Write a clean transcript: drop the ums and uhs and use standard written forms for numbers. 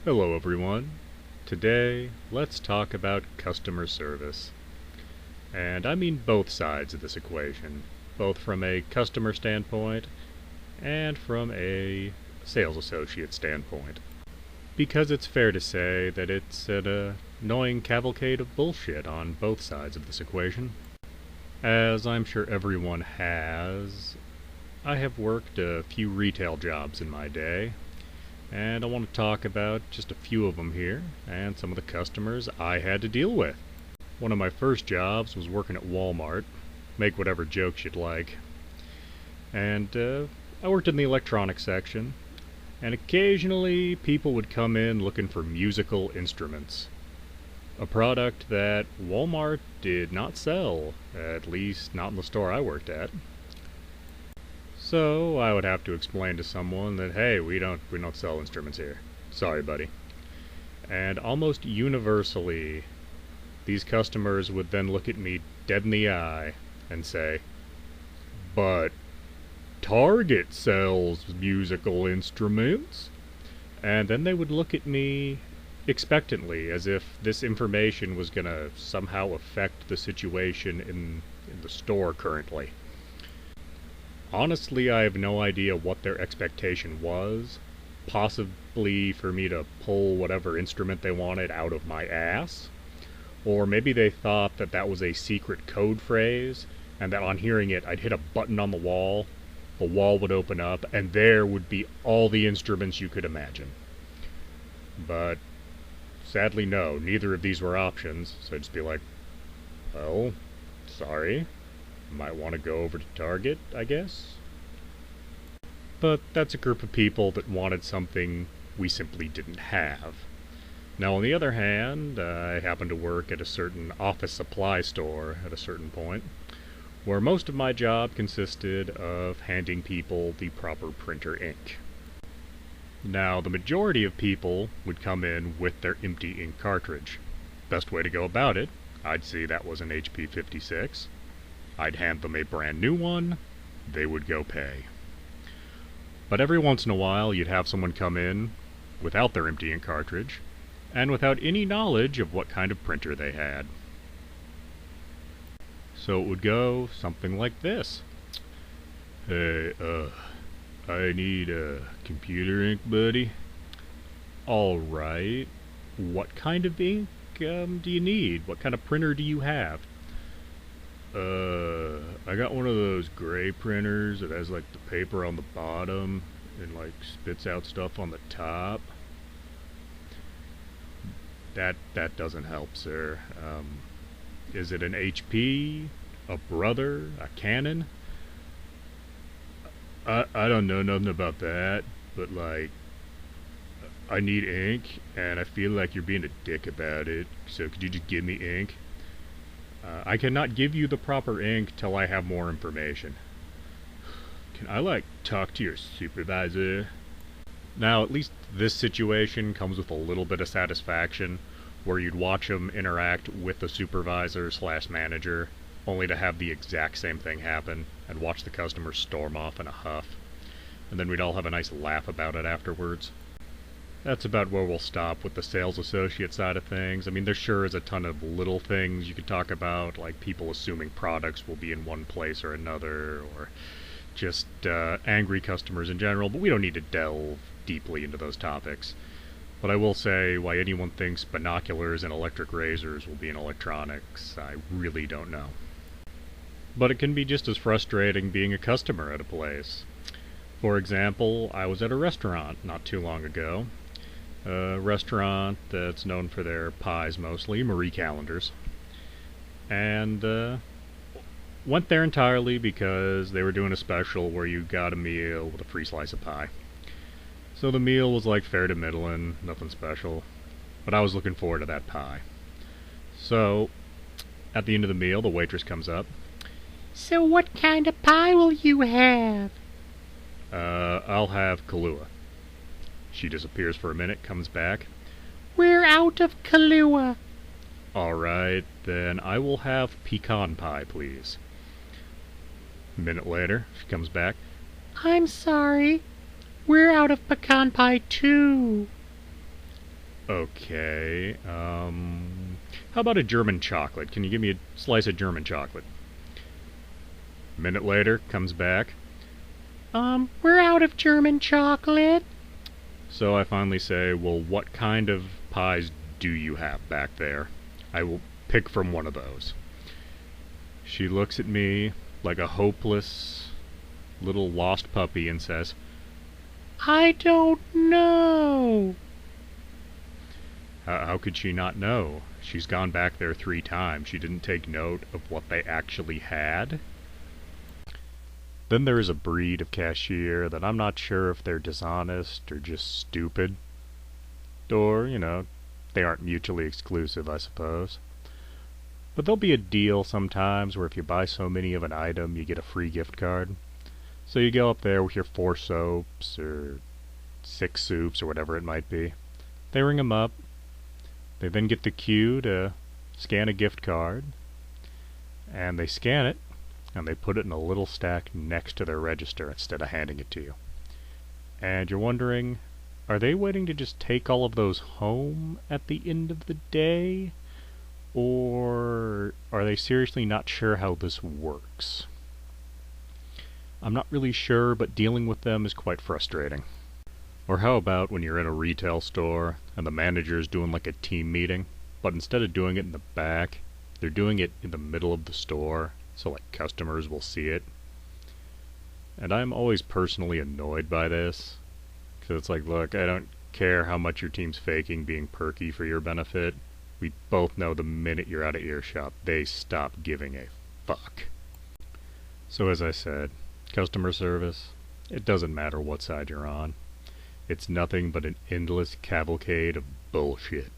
Hello everyone. Today, let's talk about customer service. And I mean both sides of this equation, both from a customer standpoint and from a sales associate standpoint. Because it's fair to say that it's an annoying cavalcade of bullshit on both sides of this equation. As I'm sure everyone has, I have worked a few retail jobs in my day, and I want to talk about just a few of them here and some of the customers I had to deal with. One of my first jobs was working at Walmart. Make whatever jokes you'd like. And I worked in the electronics section, and occasionally people would come in looking for musical instruments. A product that Walmart did not sell, at least not in the store I worked at. So I would have to explain to someone that, hey, we don't sell instruments here. Sorry, buddy. And almost universally, these customers would then look at me dead in the eye and say, "But Target sells musical instruments." And then they would look at me expectantly, as if this information was going to somehow affect the situation in the store currently. Honestly, I have no idea what their expectation was. Possibly for me to pull whatever instrument they wanted out of my ass. Or maybe they thought that that was a secret code phrase, and that on hearing it, I'd hit a button on the wall would open up, and there would be all the instruments you could imagine. But sadly, no, neither of these were options, so I'd just be like, well, sorry. Might want to go over to Target, I guess. But that's a group of people that wanted something we simply didn't have. Now, on the other hand, I happened to work at a certain office supply store at a certain point, where most of my job consisted of handing people the proper printer ink. Now, the majority of people would come in with their empty ink cartridge. Best way to go about it, I'd see that was an HP 56. I'd hand them a brand new one, they would go pay. But every once in a while you'd have someone come in without their empty ink cartridge, and without any knowledge of what kind of printer they had. So it would go something like this. "Hey, I need a computer ink, buddy." "Alright, what kind of ink do you need? What kind of printer do you have?" I got one of those gray printers that has like the paper on the bottom and like spits out stuff on the top. That doesn't help, sir. Is it an HP? A Brother? A Canon? I don't know nothing about that, but like, I need ink, and I feel like you're being a dick about it, so could you just give me ink? I cannot give you the proper ink till I have more information. Can I, like, talk to your supervisor? Now, at least this situation comes with a little bit of satisfaction, where you'd watch them interact with the supervisor / manager, only to have the exact same thing happen, and watch the customer storm off in a huff. And then we'd all have a nice laugh about it afterwards. That's about where we'll stop with the sales associate side of things. I mean, there sure is a ton of little things you could talk about, like people assuming products will be in one place or another, or just angry customers in general, but we don't need to delve deeply into those topics. But I will say, why anyone thinks binoculars and electric razors will be in electronics, I really don't know. But it can be just as frustrating being a customer at a place. For example, I was at a restaurant not too long ago. A restaurant that's known for their pies mostly, Marie Callender's. And went there entirely because they were doing a special where you got a meal with a free slice of pie. So the meal was like fair to middling, nothing special. But I was looking forward to that pie. So, at the end of the meal, the waitress comes up. "So what kind of pie will you have?" I'll have Kahlua." She disappears for a minute, comes back. "We're out of Kahlua." "Alright, then I will have pecan pie, please." A minute later, she comes back. "I'm sorry. We're out of pecan pie too." Okay, how about a German chocolate? Can you give me a slice of German chocolate? A minute later, comes back. We're out of German chocolate. So I finally say, well, what kind of pies do you have back there? I will pick from one of those. She looks at me like a hopeless little lost puppy and says, I don't know. how could she not know? She's gone back there 3 times. She didn't take note of what they actually had. Then there is a breed of cashier that I'm not sure if they're dishonest or just stupid. Or, they aren't mutually exclusive, I suppose. But there'll be a deal sometimes where if you buy so many of an item, you get a free gift card. So you go up there with your 4 soaps or 6 soups or whatever it might be. They ring them up. They then get the queue to scan a gift card. And they scan it, and they put it in a little stack next to their register instead of handing it to you. And you're wondering, are they waiting to just take all of those home at the end of the day? Or are they seriously not sure how this works? I'm not really sure, but dealing with them is quite frustrating. Or how about when you're in a retail store and the manager is doing like a team meeting, but instead of doing it in the back, they're doing it in the middle of the store, so like customers will see it. And I'm always personally annoyed by this, because it's like, look, I don't care how much your team's faking being perky for your benefit. We both know the minute you're out of earshot, they stop giving a fuck. So as I said, customer service, it doesn't matter what side you're on. It's nothing but an endless cavalcade of bullshit.